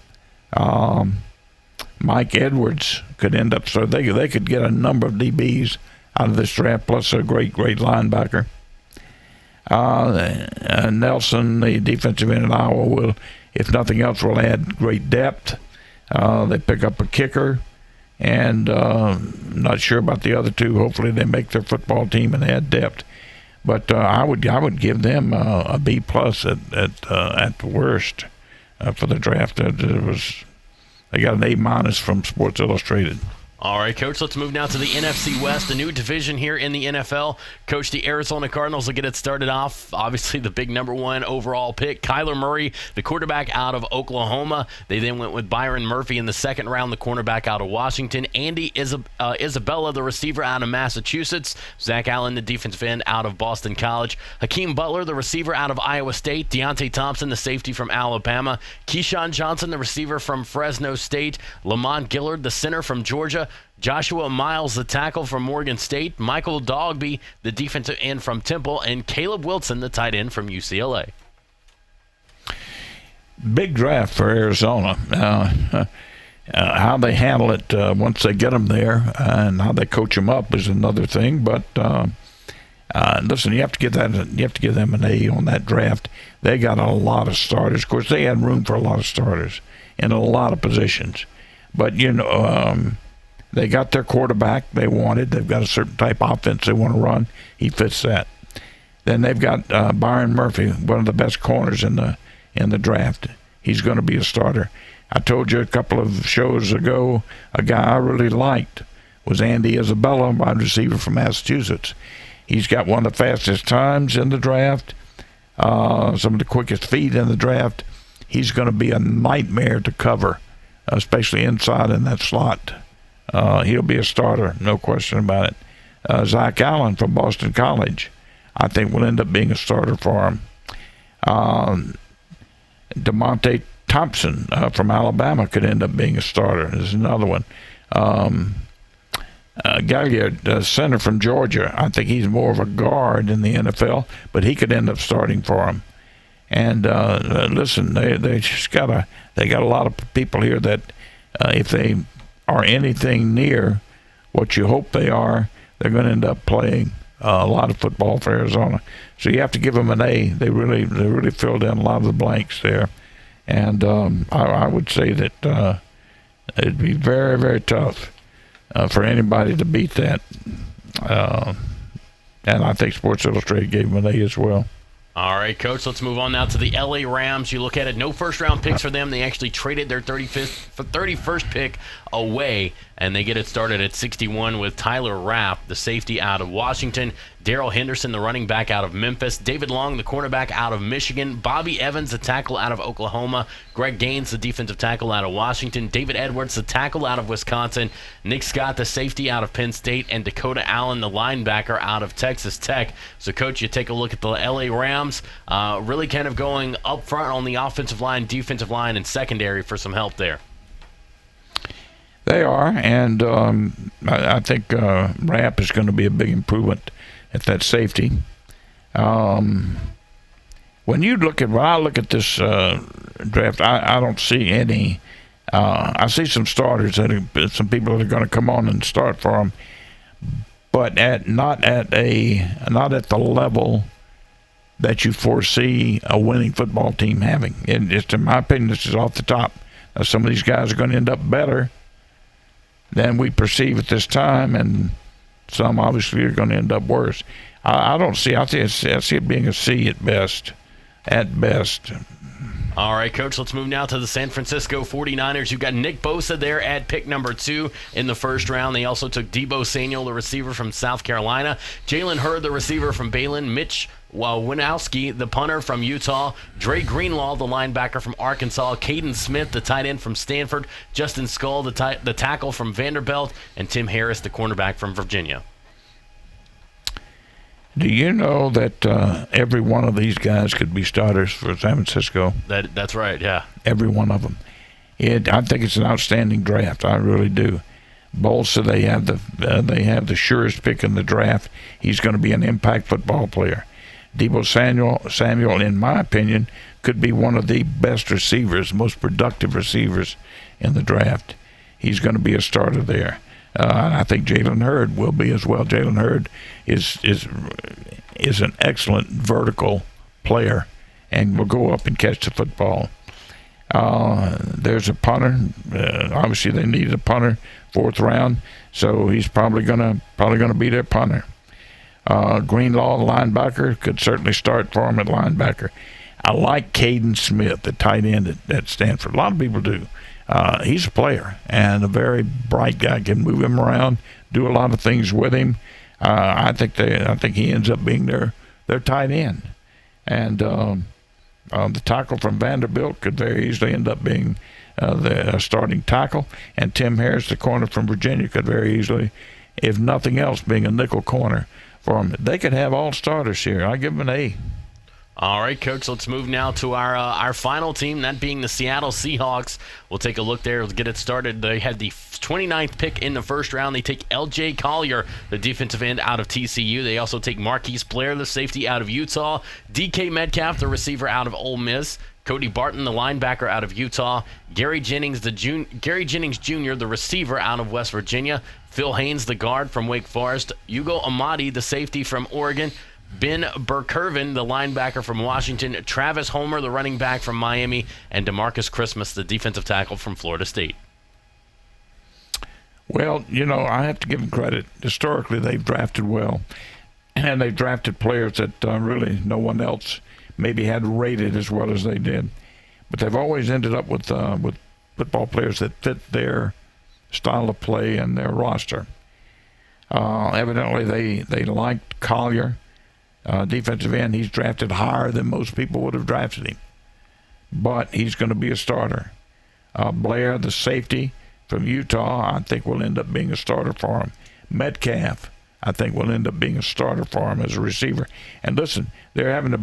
Mike Edwards could end up. So they could get a number of DBs out of this draft, plus a great linebacker. Nelson, the defensive end in Iowa, will, if nothing else, will add great depth. They pick up a kicker, and not sure about the other two. Hopefully they make their football team and add depth. But I would give them a B+ at the worst for the draft. They got an A- from Sports Illustrated. All right, Coach, let's move now to the NFC West, a new division here in the NFL. Coach, the Arizona Cardinals will get it started off. Obviously, the big number 1 overall pick, Kyler Murray, the quarterback out of Oklahoma. They then went with Byron Murphy in the second round, the cornerback out of Washington. Andy Isabella, the receiver out of Massachusetts. Zach Allen, the defensive end out of Boston College. Hakeem Butler, the receiver out of Iowa State. Deontay Thompson, the safety from Alabama. Keyshawn Johnson, the receiver from Fresno State. Lamont Gillard, the center from Georgia. Joshua Miles, the tackle from Morgan State, Michael Dogby, the defensive end from Temple, and Caleb Wilson, the tight end from UCLA. Big draft for Arizona. How they handle it once they get them there and how they coach them up is another thing. But listen, you have to give them an A on that draft. They got a lot of starters. Of course, they had room for a lot of starters in a lot of positions. But they got their quarterback they wanted. They've got a certain type of offense they want to run. He fits that. Then they've got Byron Murphy, one of the best corners in the draft. He's going to be a starter. I told you a couple of shows ago, a guy I really liked was Andy Isabella, wide receiver from Massachusetts. He's got one of the fastest times in the draft, some of the quickest feet in the draft. He's going to be a nightmare to cover, especially inside in that slot. He'll be a starter, no question about it. Zach Allen from Boston College, I think will end up being a starter for him. DeMonte Thompson from Alabama could end up being a starter. There's another one. Galliard, center from Georgia, I think he's more of a guard in the NFL, but he could end up starting for him. And listen, they got a lot of people here that if they are anything near what you hope they are, they're going to end up playing a lot of football for Arizona. So you have to give them an A. They really filled in a lot of the blanks there. And I would say that it'd be very, very tough for anybody to beat that. And I think Sports Illustrated gave them an A as well. All right, Coach, let's move on now to the LA Rams. You look at it, no first-round picks for them. They actually traded their 31st pick away, and they get it started at 61 with Tyler Rapp, the safety out of Washington, Darrell Henderson, the running back out of Memphis, David Long, the cornerback out of Michigan, Bobby Evans, the tackle out of Oklahoma, Greg Gaines, the defensive tackle out of Washington, David Edwards, the tackle out of Wisconsin, Nick Scott, the safety out of Penn State, and Dakota Allen, the linebacker out of Texas Tech. So, Coach, you take a look at the LA Rams, really kind of going up front on the offensive line, defensive line, and secondary for some help there. They are, and I think Rapp is going to be a big improvement at that safety. When I look at this draft, I don't see any. I see some starters some people that are going to come on and start for them, but not at the level that you foresee a winning football team having. And just in my opinion, this is off the top. Now, some of these guys are going to end up better than we perceive at this time, and some obviously are going to end up worse. I see it being a C at best. At best. All right, Coach, let's move now to the San Francisco 49ers. You've got Nick Bosa there at pick number 2 in the first round. They also took Deebo Samuel, the receiver from South Carolina, Jalen Hurd, the receiver from Baylor, Mitch Winowski, the punter from Utah, Dre Greenlaw, the linebacker from Arkansas, Caden Smith, the tight end from Stanford, Justin Skull, the tackle from Vanderbilt, and Tim Harris, the cornerback from Virginia. Do you know that every one of these guys could be starters for San Francisco? That's right, yeah. Every one of them. I think it's an outstanding draft. I really do. Bosa, they have the surest pick in the draft. He's going to be an impact football player. Deebo Samuel, in my opinion, could be one of the best receivers, most productive receivers in the draft. He's going to be a starter there. And I think Jalen Hurd will be as well. Jalen Hurd is an excellent vertical player and will go up and catch the football. There's a punter. Obviously, they needed a punter, 4th round, so he's probably gonna be their punter. Greenlaw, the linebacker, could certainly start for him at linebacker. I like Caden Smith, the tight end at Stanford. A lot of people do. He's a player and a very bright guy. Can move him around, do a lot of things with him. I think he ends up being their tight end. And the tackle from Vanderbilt could very easily end up being the starting tackle. And Tim Harris, the corner from Virginia, could very easily, if nothing else, being a nickel corner for him. They could have all starters here. I give them an A. All right, Coach, let's move now to our final team, that being the Seattle Seahawks. We'll take a look there. Let's get it started. They had the 29th pick in the first round. They take L.J. Collier, the defensive end out of TCU. They also take Marquise Blair, the safety out of Utah. DK Metcalf, the receiver out of Ole Miss. Cody Barton, the linebacker out of Utah. Gary Jennings Jr., the receiver out of West Virginia. Phil Haynes, the guard from Wake Forest. Hugo Amadi, the safety from Oregon. Ben Burkervin, the linebacker from Washington. Travis Homer, the running back from Miami. And DeMarcus Christmas, the defensive tackle from Florida State. Well, I have to give them credit. Historically, they've drafted well. And they've drafted players that really no one else maybe had rated as well as they did. But they've always ended up with football players that fit their style of play and their roster. Evidently, they liked Collier. Defensive end, he's drafted higher than most people would have drafted him. But he's going to be a starter. Blair, the safety from Utah, I think will end up being a starter for him. Metcalf, I think will end up being a starter for him as a receiver. And listen, they're having to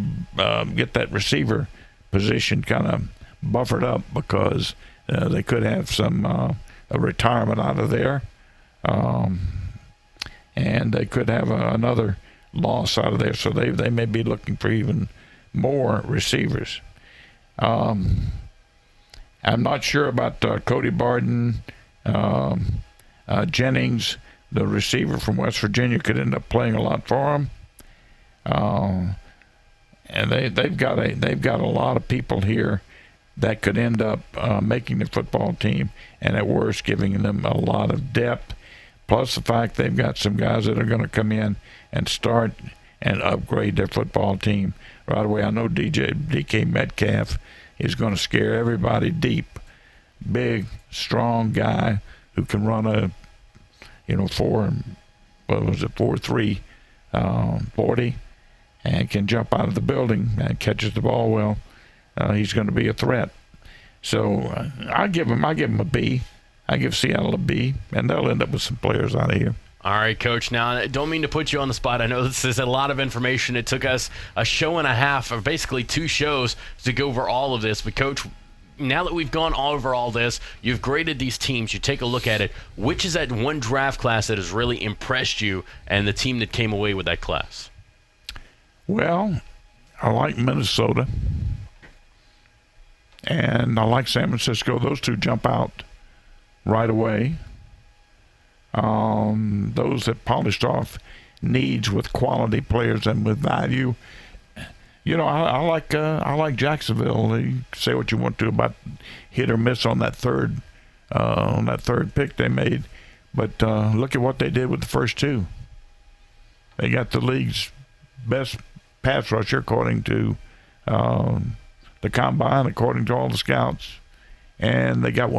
get that receiver position kind of buffered up because they could have some a retirement out of there. And they could have another loss out of there, so they may be looking for even more receivers. I'm not sure about Cody Barton. Jennings, the receiver from West Virginia, could end up playing a lot for them. And they've got a lot of people here that could end up making the football team, and at worst giving them a lot of depth. Plus the fact they've got some guys that are going to come in and start and upgrade their football team right away. I know DK Metcalf is going to scare everybody deep. Big, strong guy who can run a, 4.3 40, and can jump out of the building and catches the ball well. He's going to be a threat. So I give him a B. I give Seattle a B, and they'll end up with some players out of here. All right, Coach. Now, I don't mean to put you on the spot. I know this is a lot of information. It took us a show and a half, or basically 2 shows, to go over all of this. But, Coach, now that we've gone over all this, you've graded these teams, you take a look at it. Which is that one draft class that has really impressed you and the team that came away with that class? Well, I like Minnesota, and I like San Francisco. Those two jump out right away. Those that polished off needs with quality players and with value. I like Jacksonville. You say what you want to about hit or miss on that third pick they made, but look at what they did with the first 2. They got the league's best pass rusher according to the combine, according to all the scouts, and they got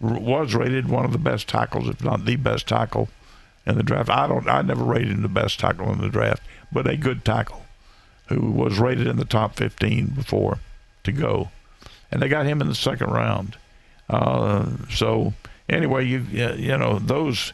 was rated one of the best tackles, if not the best tackle in the draft. I never rated him the best tackle in the draft, but a good tackle who was rated in the top 15 before to go. And they got him in the second round. So anyway, those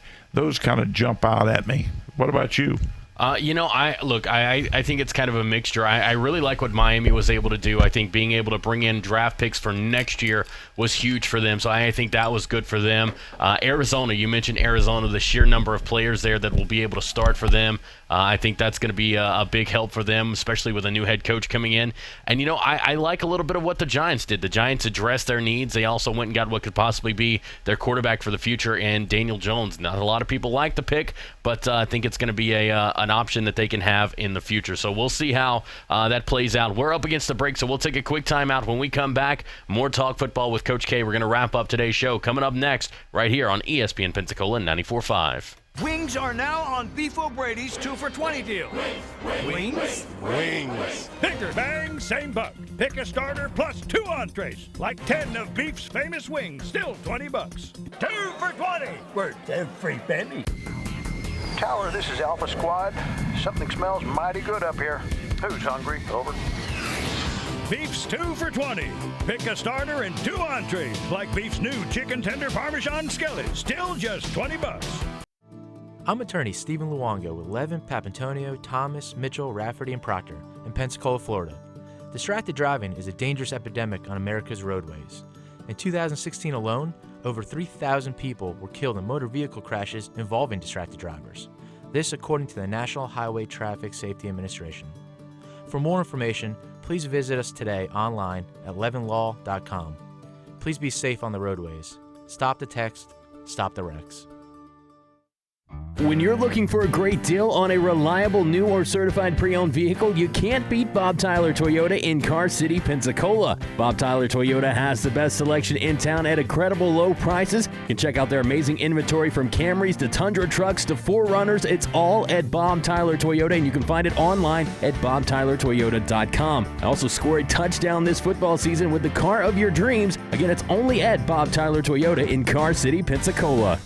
kind of jump out at me. What about you? I think it's kind of a mixture. I really like what Miami was able to do. I think being able to bring in draft picks for next year was huge for them, so I think that was good for them. Arizona, you mentioned Arizona, the sheer number of players there that will be able to start for them. I think that's going to be a big help for them, especially with a new head coach coming in. And, I like a little bit of what the Giants did. The Giants addressed their needs. They also went and got what could possibly be their quarterback for the future in Daniel Jones. Not a lot of people like the pick, but I think it's going to be an option that they can have in the future. So we'll see how that plays out. We're up against the break, so we'll take a quick timeout. When we come back, more Talk Football with Coach K. We're going to wrap up today's show. Coming up next, right here on ESPN Pensacola 94.5. Wings are now on Beef O'Brady's 2 for $20 deal. Wings? Wings. Bigger bang, same buck. Pick a starter plus 2 entrees. Like 10 of Beef's famous wings, still $20. 2 for $20. Worth every penny. Tower, this is Alpha Squad. Something smells mighty good up here. Who's hungry? Over. Beef's 2 for $20. Pick a starter and 2 entrees. Like Beef's new chicken tender Parmesan skillet, still just $20. I'm attorney Stephen Luongo with Levin, Papantonio, Thomas, Mitchell, Rafferty, and Proctor, in Pensacola, Florida. Distracted driving is a dangerous epidemic on America's roadways. In 2016 alone, over 3,000 people were killed in motor vehicle crashes involving distracted drivers. This according to the National Highway Traffic Safety Administration. For more information, please visit us today online at levinlaw.com. Please be safe on the roadways. Stop the text, stop the wrecks. When you're looking for a great deal on a reliable new or certified pre-owned vehicle, you can't beat Bob Tyler Toyota in Car City, Pensacola. Bob Tyler Toyota has the best selection in town at incredible low prices. You can check out their amazing inventory from Camrys to Tundra trucks to 4Runners. It's all at Bob Tyler Toyota, and you can find it online at bobtylertoyota.com. Also score a touchdown this football season with the car of your dreams. Again, it's only at Bob Tyler Toyota in Car City, Pensacola.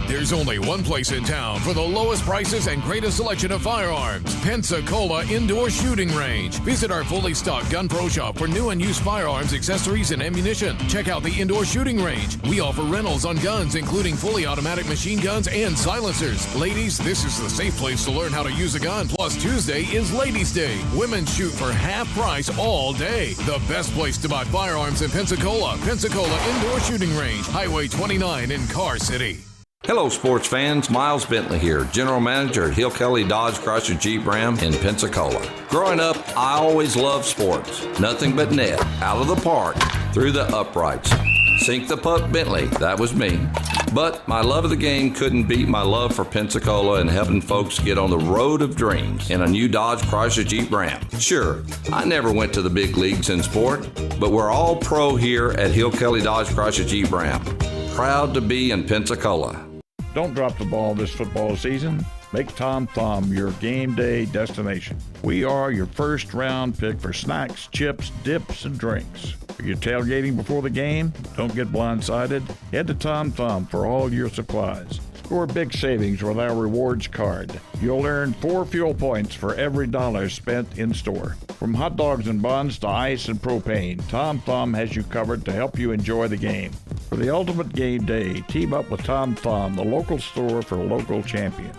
There's only one place in town for the lowest prices and greatest selection of firearms. Pensacola Indoor Shooting Range. Visit our fully stocked Gun Pro shop for new and used firearms, accessories, and ammunition. Check out the Indoor Shooting Range. We offer rentals on guns, including fully automatic machine guns and silencers. Ladies, this is the safe place to learn how to use a gun. Plus, Tuesday is Ladies' Day. Women shoot for half price all day. The best place to buy firearms in Pensacola. Pensacola Indoor Shooting Range, Highway 29 in Car City. Hello, sports fans. Miles Bentley here, General Manager at Hill Kelly Dodge Chrysler Jeep Ram in Pensacola. Growing up, I always loved sports. Nothing but net, out of the park, through the uprights. Sink the puck Bentley, that was me. But my love of the game couldn't beat my love for Pensacola and helping folks get on the road of dreams in a new Dodge Chrysler Jeep Ram. Sure, I never went to the big leagues in sport, but we're all pro here at Hill Kelly Dodge Chrysler Jeep Ram. Proud to be in Pensacola. Don't drop the ball this football season. Make Tom Thumb your game day destination. We are your first round pick for snacks, chips, dips, and drinks. Are you tailgating before the game? Don't get blindsided. Head to Tom Thumb for all your supplies. Score big savings with our rewards card. You'll earn 4 fuel points for every $1 spent in store. From hot dogs and buns to ice and propane, Tom Thumb has you covered to help you enjoy the game. For the ultimate game day, team up with Tom Thumb, the local store for local champions.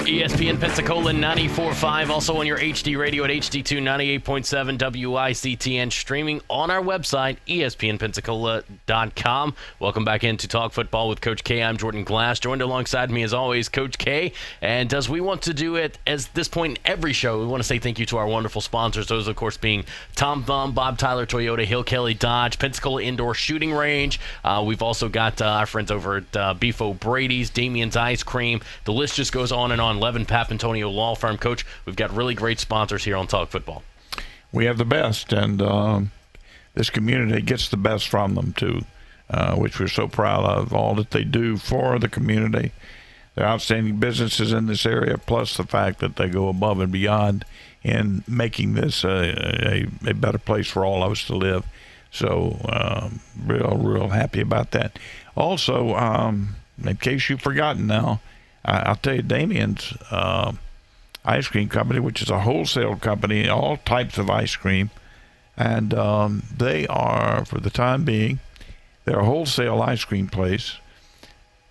ESPN Pensacola 94.5, also on your HD radio at HD2 98.7 WICTN, streaming on our website, ESPNpensacola.com. Welcome back into Talk Football with Coach K. I'm Jordan Glass, joined alongside me as always, Coach K. And as we want to do it as this point in every show, we want to say thank you to our wonderful sponsors, those of course being Tom Thumb, Bob Tyler Toyota, Hill Kelly Dodge, Pensacola Indoor Shooting Range. We've also got our friends over at Beef O'Brady's, Damien's Ice Cream. The list just goes on and on. Levin Papantonio Law Firm. Coach, we've got really great sponsors here on Talk Football. We have the best, and this community gets the best from them too, which we're so proud of. All that they do for the community. They're outstanding businesses in this area, plus the fact that they go above and beyond in making this a better place for all of us to live. So real happy about that. Also, in case you've forgotten now, I'll tell you, Damien's Ice Cream Company, which is a wholesale company, all types of ice cream, and they are, for the time being, they're a wholesale ice cream place.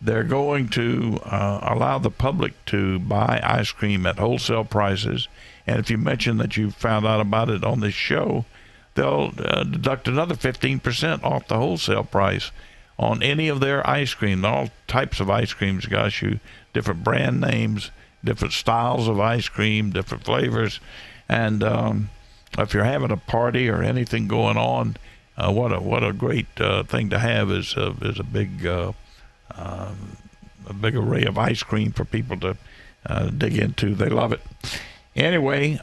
They're going to allow the public to buy ice cream at wholesale prices, and if you mention that you found out about it on this show, they'll deduct another 15% off the wholesale price on any of their ice cream. All types of ice creams, gosh, you different brand names, different styles of ice cream, different flavors, and if you're having a party or anything going on, what a great thing to have is a big array of ice cream for people to dig into. They love it. Anyway,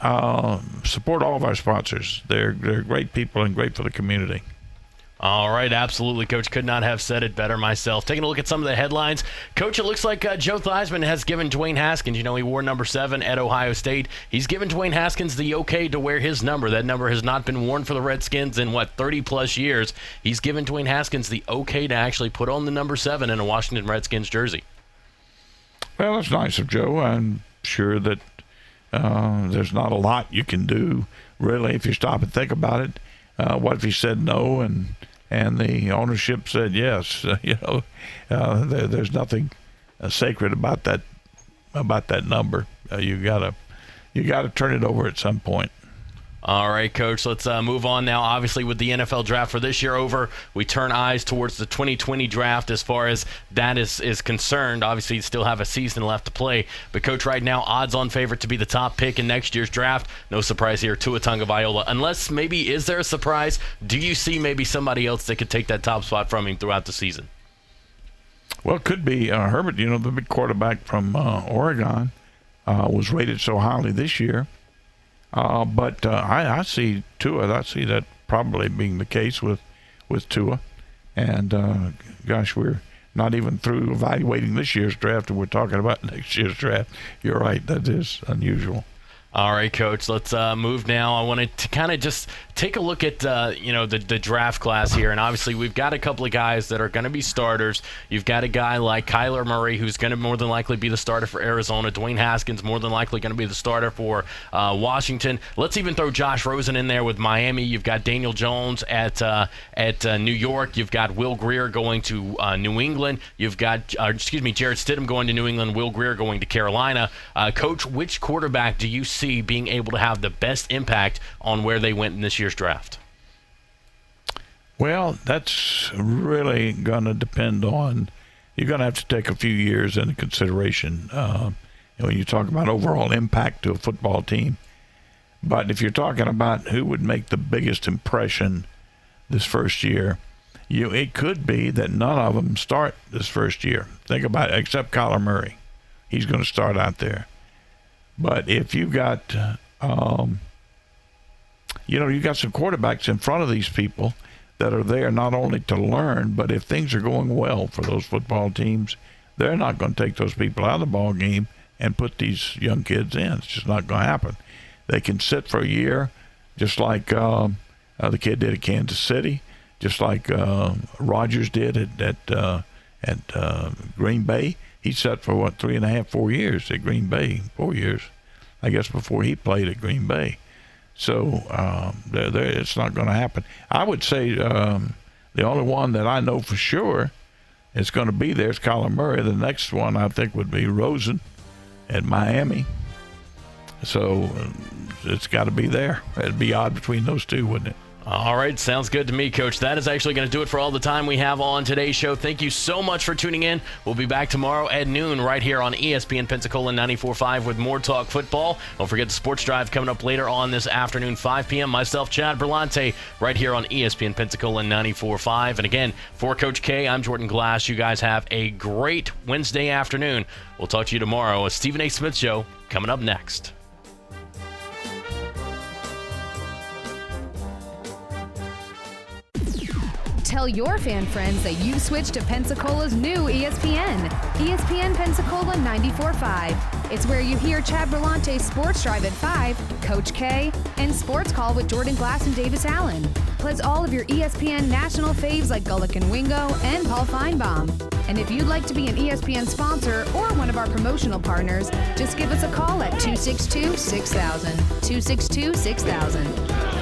support all of our sponsors. They're great people and great for the community. All right, absolutely, Coach. Could not have said it better myself. Taking a look at some of the headlines. Coach, it looks like Joe Theismann has given Dwayne Haskins, he wore number 7 at Ohio State. He's given Dwayne Haskins the okay to wear his number. That number has not been worn for the Redskins in, 30-plus years. He's given Dwayne Haskins the okay to actually put on the number 7 in a Washington Redskins jersey. Well, that's nice of Joe. I'm sure that there's not a lot you can do, really, if you stop and think about it. What if he said no and the ownership said yes? There's nothing sacred about that number. You gotta turn it over at some point. All right, Coach, let's move on now. Obviously, with the NFL draft for this year over, we turn eyes towards the 2020 draft as far as that is concerned. Obviously, you still have a season left to play. But, Coach, right now, odds-on favorite to be the top pick in next year's draft. No surprise here, Tua Tagovailoa. Unless maybe is there a surprise? Do you see maybe somebody else that could take that top spot from him throughout the season? Well, it could be Herbert, the big quarterback from Oregon, was rated so highly this year. But I see Tua. I see that probably being the case with Tua. And, gosh, we're not even through evaluating this year's draft, and we're talking about next year's draft. You're right. That is unusual. All right, Coach, let's move now. I wanted to kind of just take a look at, the draft class here. And obviously we've got a couple of guys that are going to be starters. You've got a guy like Kyler Murray, who's going to more than likely be the starter for Arizona. Dwayne Haskins, more than likely going to be the starter for Washington. Let's even throw Josh Rosen in there with Miami. You've got Daniel Jones at New York. You've got Will Grier going to New England. You've got, Jarrett Stidham going to New England. Will Grier going to Carolina. Coach, which quarterback do you see being able to have the best impact on where they went in this year's draft? Well, that's really going to depend on, you're going to have to take a few years into consideration when you talk about overall impact to a football team. But if you're talking about who would make the biggest impression this first year, it could be that none of them start this first year. Think about it, except Kyler Murray. He's going to start out there. But if you've got, you've got some quarterbacks in front of these people that are there not only to learn, but if things are going well for those football teams, they're not going to take those people out of the ball game and put these young kids in. It's just not going to happen. They can sit for a year, just like the kid did at Kansas City, just like Rodgers did at Green Bay. He sat for 3.5, 4 years at Green Bay, 4 years, I guess, before he played at Green Bay. So it's not going to happen. I would say the only one that I know for sure is going to be there is Kyler Murray. The next one I think would be Rosen at Miami. So it's got to be there. It'd be odd between those two, wouldn't it? All right, sounds good to me, Coach. That is actually going to do it for all the time we have on today's show. Thank you so much for tuning in. We'll be back tomorrow at noon right here on ESPN Pensacola 94.5 with more talk football. Don't forget the Sports Drive coming up later on this afternoon, 5 p.m. Myself, Chad Berlante, right here on ESPN Pensacola 94.5. And again, for Coach K, I'm Jordan Glass. You guys have a great Wednesday afternoon. We'll talk to you tomorrow. A Stephen A. Smith Show coming up next. Tell your fan friends that you've switched to Pensacola's new ESPN. ESPN Pensacola 94.5. It's where you hear Chad Berlante's Sports Drive at 5, Coach K, and Sports Call with Jordan Glass and Davis Allen. Plus all of your ESPN national faves like Gullick and Wingo and Paul Feinbaum. And if you'd like to be an ESPN sponsor or one of our promotional partners, just give us a call at 262-6000. 262-6000.